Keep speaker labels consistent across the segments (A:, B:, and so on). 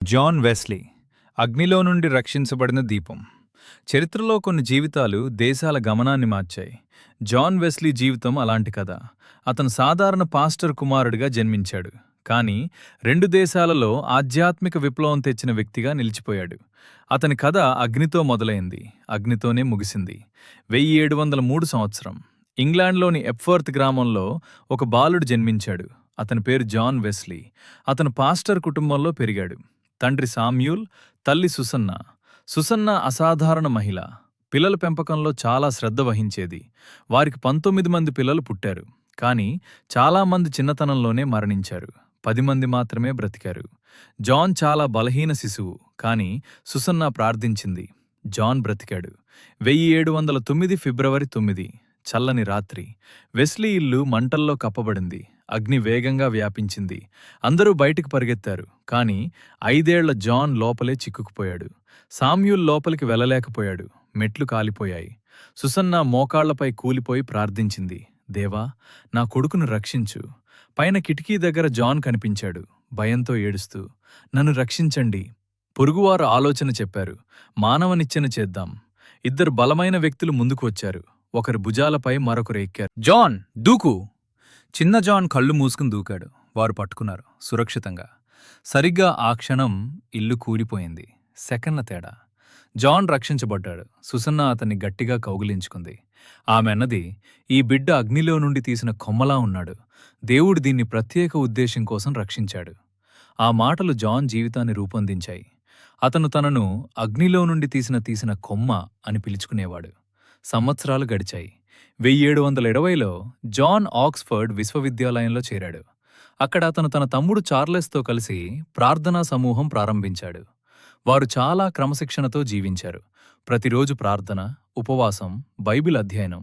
A: John Wesley అగ్నిలో నుండి రక్షించబడిన దీపం. చరిత్రలో కొన్ని జీవితాలు దేశాల గమనాన్ని మార్చాయి. జాన్ వెస్లీ జీవితం అలాంటి కథ. అతను సాధారణ పాస్టర్ కుమారుడిగా జన్మించాడు, కానీ 2 దేశాలలో ఆధ్యాత్మిక విప్లవం తెచ్చిన వ్యక్తిగా నిలిచిపోయాడు. అతని కథ అగ్నితో మొదలైంది, అగ్నితోనే ముగిసింది. 1703 సంవత్సరం ఇంగ్లాండ్లోని ఎప్వర్త్ గ్రామంలో ఒక బాలుడు జన్మించాడు. అతని పేరు జాన్ వెస్లీ. అతను పాస్టర్ కుటుంబంలో పెరిగాడు. తండ్రి సామ్యూల్, తల్లి సుసన్నా. సుసన్నా అసాధారణ మహిళ. పిల్లల పెంపకంలో చాలా శ్రద్ధ వహించేది. వారికి 19 మంది పిల్లలు పుట్టారు, కానీ చాలామంది చిన్నతనంలోనే మరణించారు. 10 మంది మాత్రమే బ్రతికారు. జాన్ చాలా బలహీన శిశువు, కానీ సుసన్నా ప్రార్థించింది. జాన్ బ్రతికాడు. 1709 ఫిబ్రవరి 9, చల్లని రాత్రి. వెస్లీ ఇల్లు మంటల్లో కప్పబడింది. అగ్ని వేగంగా వ్యాపించింది. అందరూ బయటికి పరిగెత్తారు, కానీ 5 ఏళ్ల జాన్ లోపలే చిక్కుకుపోయాడు. సామ్యూల్ లోపలికి వెళ్ళలేకపోయాడు. మెట్లు కాలిపోయాయి. సుసన్నా మోకాళ్లపై కూలిపోయి ప్రార్థించింది, దేవా, నా కొడుకును రక్షించు. పైన కిటికీ దగ్గర జాన్ కనిపించాడు, భయంతో ఏడుస్తూ, నన్ను రక్షించండి. పొరుగువారు ఆలోచన చెప్పారు, మానవ నిచ్చెన చేద్దాం. 2 బలమైన వ్యక్తులు ముందుకు వచ్చారు. ఒకరి భుజాలపై మరొకరు ఎక్కారు. జాన్, దూకు! చిన్న జాన్ కళ్ళు మూసుకుని దూకాడు. వారు పట్టుకున్నారు, సురక్షితంగా. సరిగ్గా ఆ క్షణం ఇల్లు కూలిపోయింది. సెకన్ల తేడా. జాన్ రక్షించబడ్డాడు. సుసన్నా అతన్ని గట్టిగా కౌగిలించుకుంది. ఆమె అన్నది, ఈ బిడ్డ అగ్నిలో నుండి తీసిన కొమ్మలా ఉన్నాడు. దేవుడు దీన్ని ప్రత్యేక ఉద్దేశం కోసం రక్షించాడు. ఆ మాటలు జాన్ జీవితాన్ని రూపొందించాయి. అతను తనను అగ్నిలో నుండి తీసిన కొమ్మ అని పిలుచుకునేవాడు. సంవత్సరాలు గడిచాయి. 1720లో జాన్ ఆక్స్ఫర్డ్ విశ్వవిద్యాలయంలో చేరాడు. అక్కడ అతను తన తమ్ముడు చార్లెస్తో కలిసి ప్రార్థనా సమూహం ప్రారంభించాడు. వారు చాలా క్రమశిక్షణతో జీవించారు. ప్రతిరోజు ప్రార్థన, ఉపవాసం, బైబిల్ అధ్యయనం,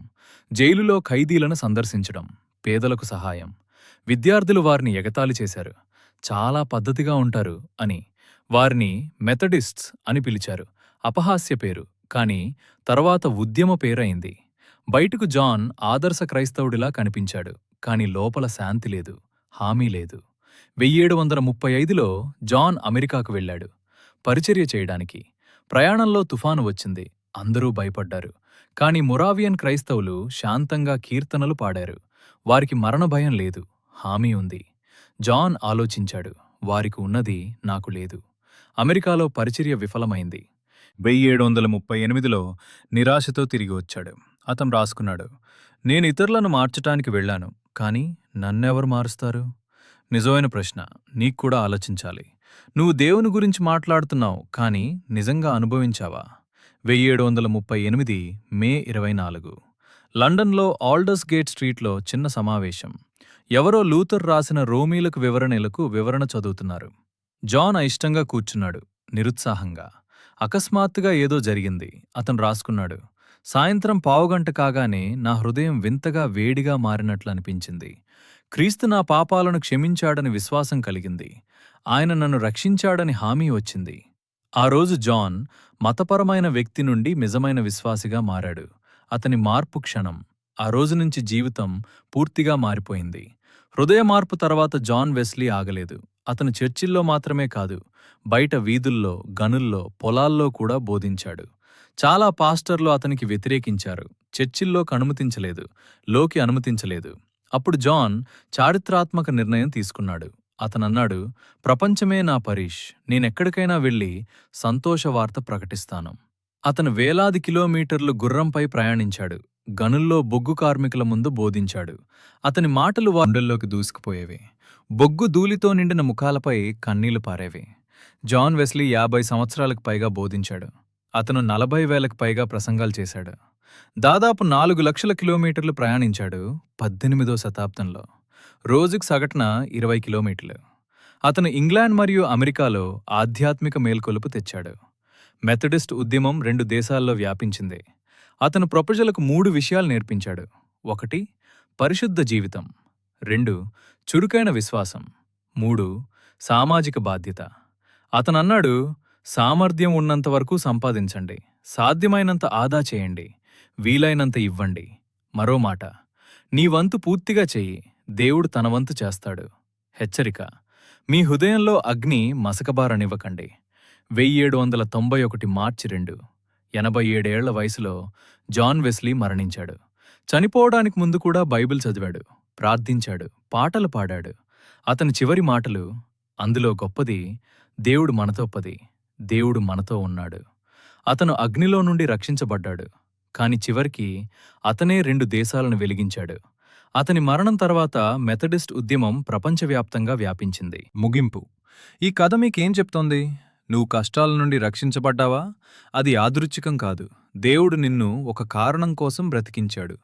A: జైలులో ఖైదీలను సందర్శించడం, పేదలకు సహాయం. విద్యార్థులు వారిని ఎగతాళి చేశారు. చాలా పద్ధతిగా ఉంటారు అని. వారిని మెథడిస్ట్స్ అని పిలిచారు. అపహాస్య పేరు, కానీ తర్వాత ఉద్యమ పేరైంది. బయటకు జాన్ ఆదర్శ క్రైస్తవుడిలా కనిపించాడు, కాని లోపల శాంతి లేదు, హామీ లేదు. 1735లో జాన్ అమెరికాకు వెళ్లాడు పరిచర్య చేయడానికి. ప్రయాణంలో తుఫాను వచ్చింది. అందరూ భయపడ్డారు, కాని మొరావియన్ క్రైస్తవులు శాంతంగా కీర్తనలు పాడారు. వారికి మరణ భయం లేదు, హామీ ఉంది. జాన్ ఆలోచించాడు, వారికి ఉన్నది నాకు లేదు. అమెరికాలో పరిచర్య విఫలమైంది. 1738లో నిరాశతో తిరిగి వచ్చాడు. అతను రాసుకున్నాడు, నేను ఇతరులను మార్చటానికి వెళ్లాను, కానీ నన్నెవరు మారుస్తారు? నిజమైన ప్రశ్న. నీకు కూడా ఆలోచించాలి. నువ్వు దేవుని గురించి మాట్లాడుతున్నావు, కానీ నిజంగా అనుభవించావా? 1738 మే 24 లండన్లో ఆల్డర్స్ గేట్ స్ట్రీట్లో చిన్న సమావేశం. ఎవరో లూథర్ రాసిన రోమీలకు వివరణ చదువుతున్నారు. జాన్ అయిష్టంగా కూర్చున్నాడు, నిరుత్సాహంగా. అకస్మాత్తుగా ఏదో జరిగింది. అతను రాసుకున్నాడు, సాయంత్రం పావుగంట కాగానే నా హృదయం వింతగా వేడిగా మారినట్లు అనిపించింది. క్రీస్తు నా పాపాలను క్షమించాడని విశ్వాసం కలిగింది. ఆయన నన్ను రక్షించాడని హామీ వచ్చింది. ఆ రోజు జాన్ మతపరమైన వ్యక్తి నుండి నిజమైన విశ్వాసిగా మారాడు. అతని మార్పు క్షణం. ఆ రోజు నుంచి జీవితం పూర్తిగా మారిపోయింది. హృదయ మార్పు తర్వాత జాన్ వెస్లీ ఆగలేదు. అతను చర్చిల్లో మాత్రమే కాదు, బయట వీధుల్లో, గనుల్లో, పొలాల్లో కూడా బోధించాడు. చాలా పాస్టర్లు అతనికి వ్యతిరేకించారు. చర్చిల్లోకి అనుమతించలేదు, లోకి అనుమతించలేదు. అప్పుడు జాన్ చారిత్రాత్మక నిర్ణయం తీసుకున్నాడు. అతనన్నాడు, ప్రపంచమే నా పరీష్, నేనెక్కడికైనా వెళ్లి సంతోషవార్త ప్రకటిస్తాను. అతను వేలాది కిలోమీటర్లు గుర్రంపై ప్రయాణించాడు. గనుల్లో బొగ్గు కార్మికుల ముందు బోధించాడు. అతని మాటలు గుండెల్లోకి దూసుకుపోయేవి. బొగ్గు ధూళితో నిండిన ముఖాలపై కన్నీళ్లు పారేవి. జాన్ వెస్లీ 50 సంవత్సరాలకు పైగా బోధించాడు. అతను 40,000కు పైగా ప్రసంగాలు చేశాడు. దాదాపు 4 లక్షల కిలోమీటర్లు ప్రయాణించాడు 18వ శతాబ్దంలో. రోజుకు సగటున 20 కిలోమీటర్లు. అతను ఇంగ్లాండ్ మరియు అమెరికాలో ఆధ్యాత్మిక మేల్కొలుపు తెచ్చాడు. మెథడిస్ట్ ఉద్యమం 2 దేశాల్లో వ్యాపించింది. అతను ప్రజలకు 3 విషయాలు నేర్పించాడు. 1 పరిశుద్ధ జీవితం, 2 చురుకైన విశ్వాసం, 3 సామాజిక బాధ్యత. అతనన్నాడు, సామర్థ్యం ఉన్నంతవరకు సంపాదించండి, సాధ్యమైనంత ఆదా చేయండి, వీలైనంత ఇవ్వండి. మరో మాట, నీ వంతు పూర్తిగా చెయ్యి, దేవుడు తన వంతు చేస్తాడు. హెచ్చరిక, మీ హృదయంలో అగ్ని మసకబారనివ్వకండి. 1791 మార్చి 2, 87 ఏళ్ల వయసులో జాన్ వెస్లీ మరణించాడు. చనిపోవడానికి ముందు కూడా బైబిల్ చదివాడు, ప్రార్థించాడు, పాటలు పాడాడు. అతని చివరి మాటలు, అందులో గొప్పది దేవుడు మనతోపది, దేవుడు మనతో ఉన్నాడు. అతను అగ్నిలో నుండి రక్షించబడ్డాడు, కాని చివరికి అతనే 2 దేశాలను వెలిగించాడు. అతని మరణం తర్వాత మెథడిస్ట్ ఉద్యమం ప్రపంచవ్యాప్తంగా వ్యాపించింది. ముగింపు: ఈ కథ మీకేం చెప్తోంది? నువ్వు కష్టాల నుండి రక్షించబడ్డావా? అది యాదృచ్ఛికం కాదు. దేవుడు నిన్ను ఒక కారణం కోసం బ్రతికించాడు.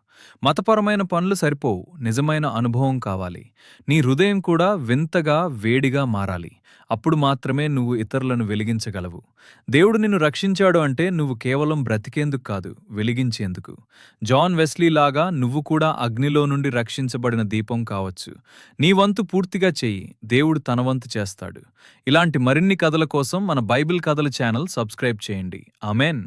A: మతపరమైన పనులు సరిపోవు, నిజమైన అనుభవం కావాలి. నీ హృదయం కూడా వింతగా, వేడిగా మారాలి. అప్పుడు మాత్రమే నువ్వు ఇతరులను వెలిగించగలవు. దేవుడు నిన్ను రక్షించాడు అంటే నువ్వు కేవలం బ్రతికేందుకు కాదు, వెలిగించేందుకు. జాన్ వెస్లీ లాగా నువ్వు కూడా అగ్నిలో నుండి రక్షించబడిన దీపం కావచ్చు. నీ వంతు పూర్తిగా చెయ్యి, దేవుడు తన వంతు చేస్తాడు. ఇలాంటి మరిన్ని కథల కోసం మన బైబిల్ కథల ఛానల్ సబ్స్క్రైబ్ చేయండి. ఆమేన్.